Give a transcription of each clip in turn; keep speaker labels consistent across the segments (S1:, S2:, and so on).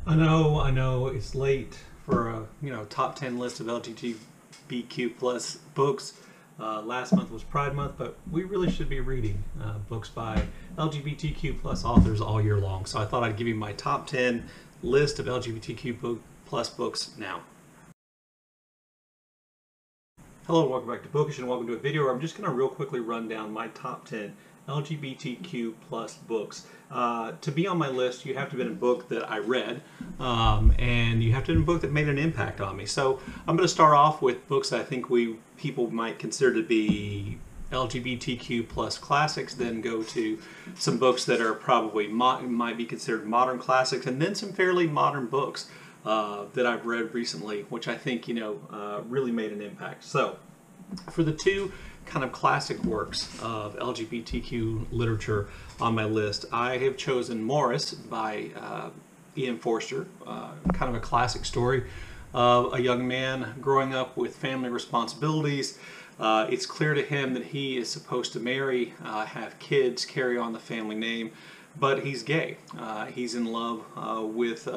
S1: I know, it's late for a top 10 list of LGBTQ plus books. Last month was Pride Month, but we really should be reading books by LGBTQ plus authors all year long. So I thought I'd give you my top 10 list of plus books now. Hello, welcome back to Bookish, and welcome to a video where I'm just going to real quickly run down my top 10 LGBTQ plus books. To be on my list, you have to have been a book that I read, and you have to have been a book that made an impact on me. So I'm going to start off with books that I think people might consider to be LGBTQ plus classics, then go to some books that are probably might be considered modern classics, and then some fairly modern books that I've read recently, which I think really made an impact. So for the two kind of classic works of LGBTQ literature on my list, I have chosen Morris by Ian Forster, kind of a classic story of a young man growing up with family responsibilities. It's clear to him that he is supposed to marry, have kids, carry on the family name, but he's gay. He's in love with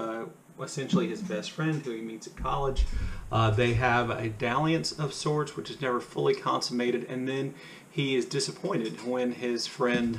S1: essentially his best friend who he meets at college. They have a dalliance of sorts which is never fully consummated, and then he is disappointed when his friend,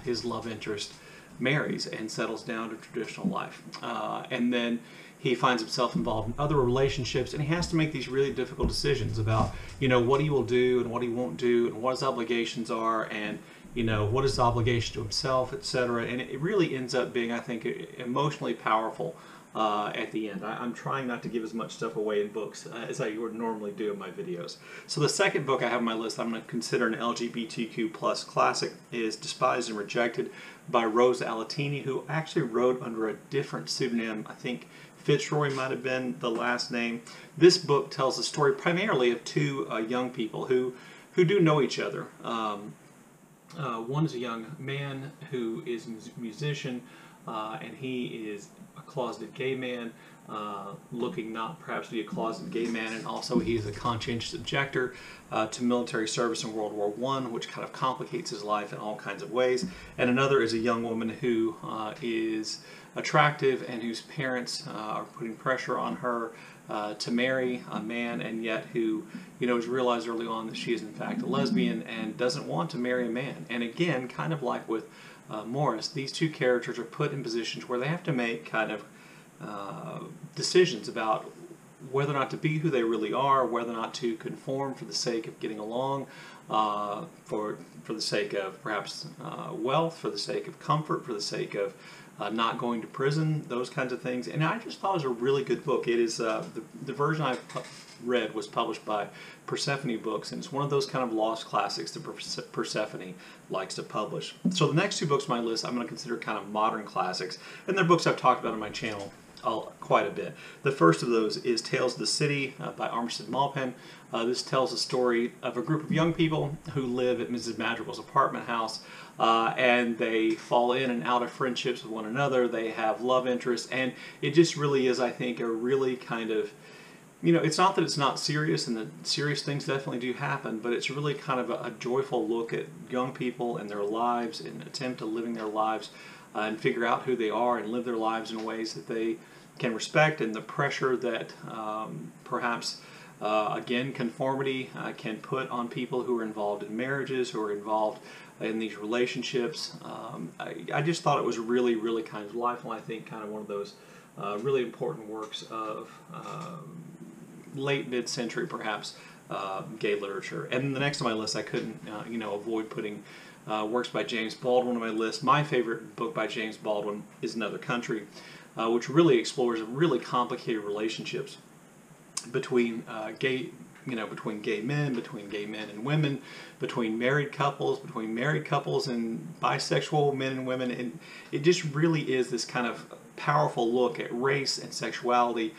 S1: his love interest, marries and settles down to traditional life. And then he finds himself involved in other relationships, and he has to make these really difficult decisions about what he will do and what he won't do and what his obligations are, and what is his obligation to himself, etc. And it really ends up being, I think, emotionally powerful at the end. I'm trying not to give as much stuff away in books as I would normally do in my videos. So the second book I have on my list I'm going to consider an LGBTQ plus classic is Despised and Rejected by Rose Alatini, who actually wrote under a different pseudonym. I think Fitzroy might have been the last name. This book tells the story primarily of two young people who do know each other. One is a young man who is a musician, and he is a closeted gay man, looking not perhaps to be a closeted gay man, and also he is a conscientious objector to military service in World War I, which kind of complicates his life in all kinds of ways. And another is a young woman who is attractive and whose parents are putting pressure on her to marry a man, and yet who has realized early on that she is in fact a lesbian and doesn't want to marry a man. And again, kind of like with Morris, these two characters are put in positions where they have to make kind of decisions about whether or not to be who they really are, whether or not to conform for the sake of getting along, for the sake of perhaps wealth, for the sake of comfort, for the sake of not going to prison, those kinds of things. And I just thought it was a really good book. It is the version I've read was published by Persephone Books, and it's one of those kind of lost classics that Persephone likes to publish. So the next two books on my list I'm going to consider kind of modern classics, and they're books I've talked about on my channel quite a bit. The first of those is Tales of the City by Armistead Maupin. This tells the story of a group of young people who live at Mrs. Madrigal's apartment house, and they fall in and out of friendships with one another. They have love interests, and it just really is, I think, a really kind of, it's not that it's not serious, and the serious things definitely do happen, but it's really kind of a joyful look at young people and their lives, and attempt to living their lives and figure out who they are and live their lives in ways that they can respect, and the pressure that perhaps again, conformity can put on people who are involved in marriages, who are involved in these relationships. I just thought it was really, really kind of delightful. I think kind of one of those really important works of late mid-century, perhaps, gay literature. And the next on my list, I couldn't, avoid putting works by James Baldwin on my list. My favorite book by James Baldwin is Another Country, which really explores really complicated relationships between between gay men and women, between married couples and bisexual men and women, and it just really is this kind of powerful look at race and sexuality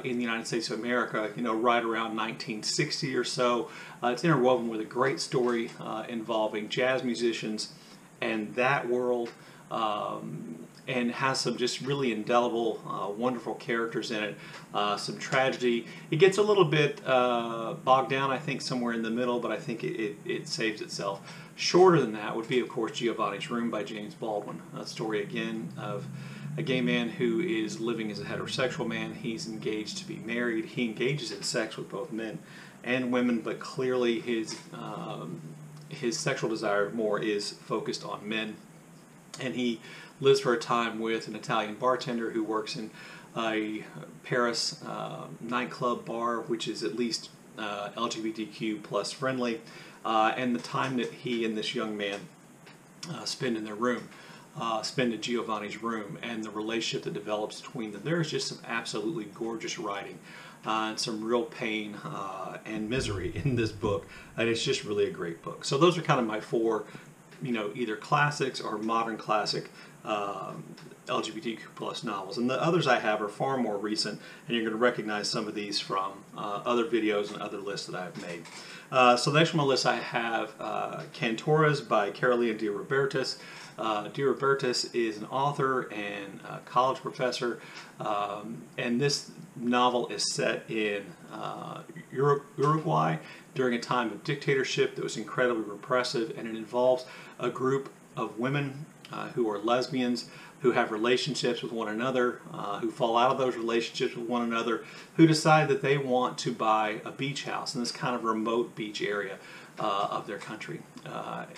S1: in the United States of America, right around 1960 or so. It's interwoven with a great story involving jazz musicians and that world, and has some just really indelible, wonderful characters in it, some tragedy. It gets a little bit bogged down, I think, somewhere in the middle, but I think it saves itself. Shorter than that would be, of course, Giovanni's Room by James Baldwin, a story, again, of a gay man who is living as a heterosexual man. He's engaged to be married. He engages in sex with both men and women, but clearly his sexual desire more is focused on men. And he lives for a time with an Italian bartender who works in a Paris nightclub bar, which is at least LGBTQ plus friendly. And the time that he and this young man spend in their room, spend in Giovanni's room, and the relationship that develops between them. There is just some absolutely gorgeous writing and some real pain and misery in this book, and it's just really a great book. So those are kind of my four, either classics or modern classic LGBTQ plus novels. And the others I have are far more recent, and you're going to recognize some of these from other videos and other lists that I've made. So next on my list I have Cantoras by Carolina de Robertis. De Robertis is an author and a college professor, and this novel is set in Uruguay during a time of dictatorship that was incredibly repressive, and it involves a group of women who are lesbians, who have relationships with one another, who fall out of those relationships with one another, who decide that they want to buy a beach house in this kind of remote beach area of their country.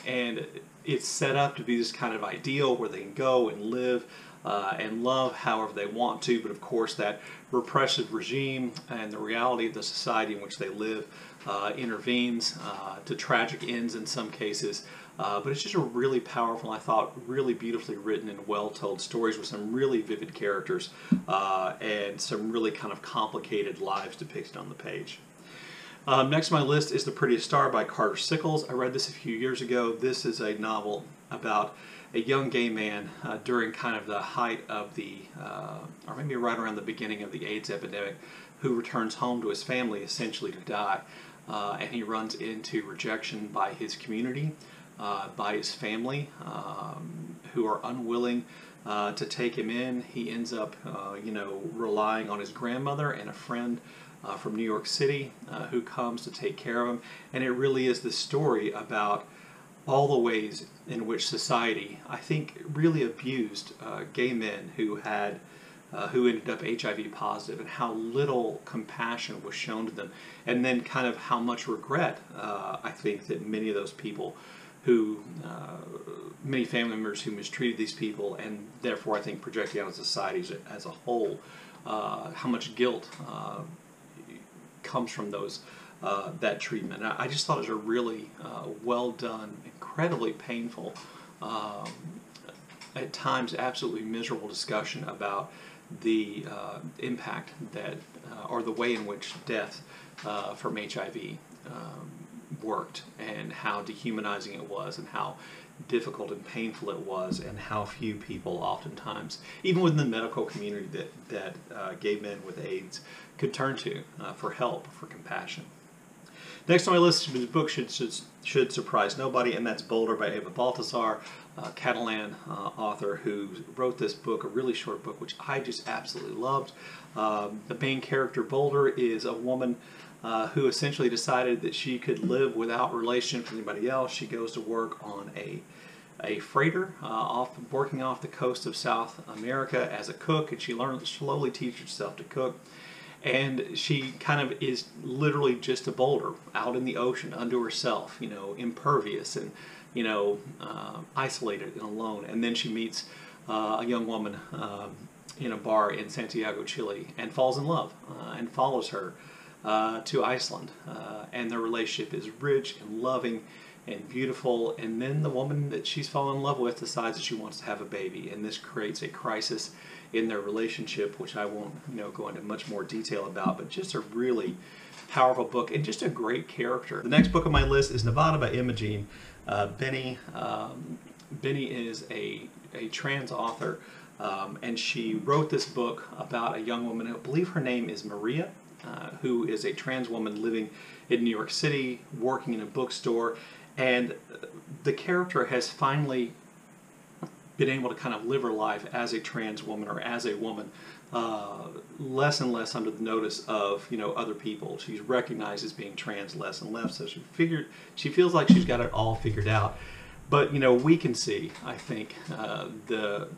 S1: And it's set up to be this kind of ideal where they can go and live and love however they want to, but of course that repressive regime and the reality of the society in which they live intervenes to tragic ends in some cases. But it's just a really powerful, I thought, really beautifully written and well-told stories with some really vivid characters and some really kind of complicated lives depicted on the page. Next on my list is The Prettiest Star by Carter Sickles. I read this a few years ago. This is a novel about a young gay man during kind of the height of the, or maybe right around the beginning of the AIDS epidemic, who returns home to his family essentially to die. And he runs into rejection by his community, by his family, who are unwilling to take him in. He ends up, relying on his grandmother and a friend from New York City who comes to take care of him. And it really is the story about all the ways in which society, I think, really abused gay men who ended up HIV positive, and how little compassion was shown to them, and then kind of how much regret I think that many of those people many family members who mistreated these people, and therefore I think projecting out on society as a whole, how much guilt comes from that treatment. I just thought it was a really well done, incredibly painful, at times absolutely miserable discussion about the impact that, or the way in which death from HIV worked, and how dehumanizing it was, and how difficult and painful it was, and how few people oftentimes, even within the medical community, that gay men with AIDS could turn to for help, for compassion. Next on my list is a book should surprise nobody, and that's Boulder by Eva Baltasar, a Catalan author who wrote this book, a really short book, which I just absolutely loved. The main character, Boulder, is a woman who essentially decided that she could live without relationship with anybody else. She goes to work on a freighter working off the coast of South America as a cook, and she slowly teaches herself to cook. And she kind of is literally just a boulder out in the ocean unto herself, impervious and, isolated and alone. And then she meets a young woman in a bar in Santiago, Chile, and falls in love and follows her to Iceland. And their relationship is rich and loving and beautiful. And then the woman that she's fallen in love with decides that she wants to have a baby. And this creates a crisis in their relationship, which I won't go into much more detail about, but just a really powerful book and just a great character. The next book on my list is Nevada by Imogene Benny. Benny is a trans author, and she wrote this book about a young woman, I believe her name is Maria, who is a trans woman living in New York City, working in a bookstore, and the character has finally been able to kind of live her life as a trans woman, or as a woman, less and less under the notice of other people. She's recognized as being trans less and less, so she feels like she's got it all figured out. But we can see, I think, the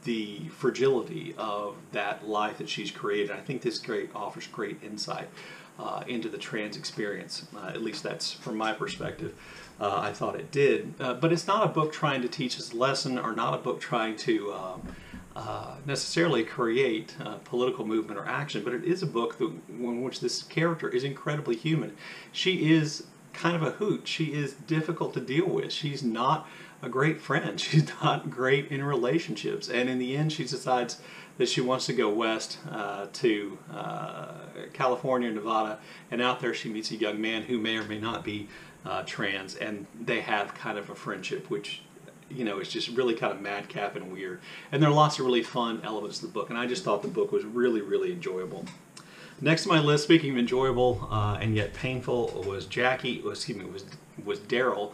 S1: the fragility of that life that she's created. I think this offers great insight into the trans experience. At least that's from my perspective. I thought it did. But it's not a book trying to teach us a lesson, or not a book trying to necessarily create political movement or action, but it is a book in which this character is incredibly human. She is kind of a hoot. She is difficult to deal with. She's not a great friend. She's not great in relationships. And in the end, she decides that she wants to go west to California, Nevada, and out there she meets a young man who may or may not be trans, and they have kind of a friendship, which, you know, it's just really kind of madcap and weird. And there are lots of really fun elements to the book, and I just thought the book was really, really enjoyable. Next on my list, speaking of enjoyable and yet painful, was Daryl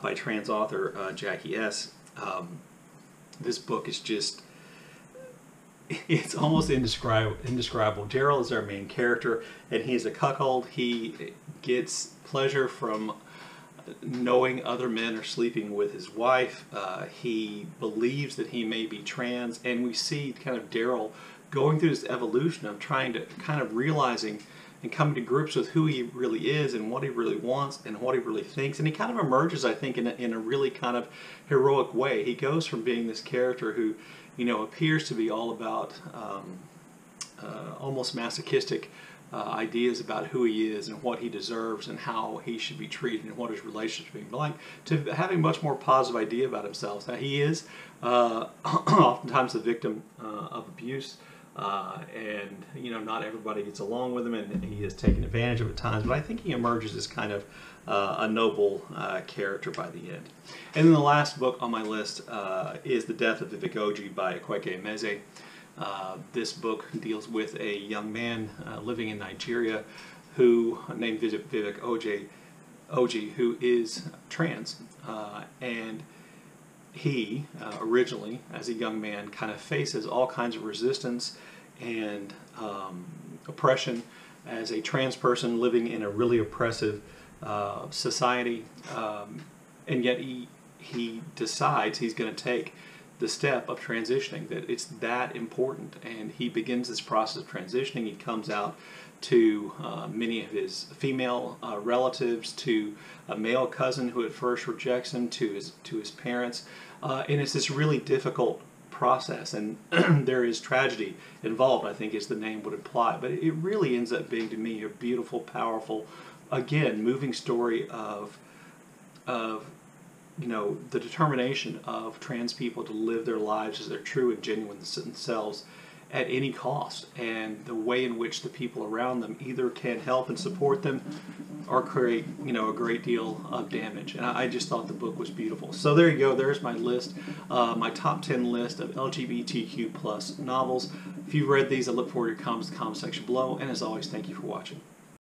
S1: by trans author Jackie S. This book is just, it's almost indescribable. Daryl is our main character, and he's a cuckold. He gets pleasure from knowing other men are sleeping with his wife. He believes that he may be trans, and we see kind of Daryl going through this evolution of trying to kind of realizing and coming to grips with who he really is and what he really wants and what he really thinks. And he kind of emerges, I think, in a really kind of heroic way. He goes from being this character who, you know, appears to be all about almost masochistic ideas about who he is and what he deserves and how he should be treated and what his relationship should be like, to having a much more positive idea about himself. Now, he is oftentimes the victim of abuse, and, you know, not everybody gets along with him, and he is taken advantage of at times, but I think he emerges as kind of a noble character by the end. And then the last book on my list is The Death of Vivek Oji by Kweke Emeze. This book deals with a young man living in Nigeria named Vivek Oji, who is trans. And he, originally, as a young man, kind of faces all kinds of resistance and oppression as a trans person living in a really oppressive society. And yet he decides he's going to take the step of transitioning, that it's that important, and he begins this process of transitioning. He comes out to many of his female relatives, to a male cousin who at first rejects him, to his parents, and it's this really difficult process, and there is tragedy involved, I think, as the name would imply, but it really ends up being, to me, a beautiful, powerful, again, moving story of you know, the determination of trans people to live their lives as their true and genuine selves at any cost, and the way in which the people around them either can help and support them or create, you know, a great deal of damage. And I just thought the book was beautiful. So there you go. There's my list, my top 10 list of LGBTQ+ novels. If you've read these, I look forward to your comments in the comment section below. And as always, thank you for watching.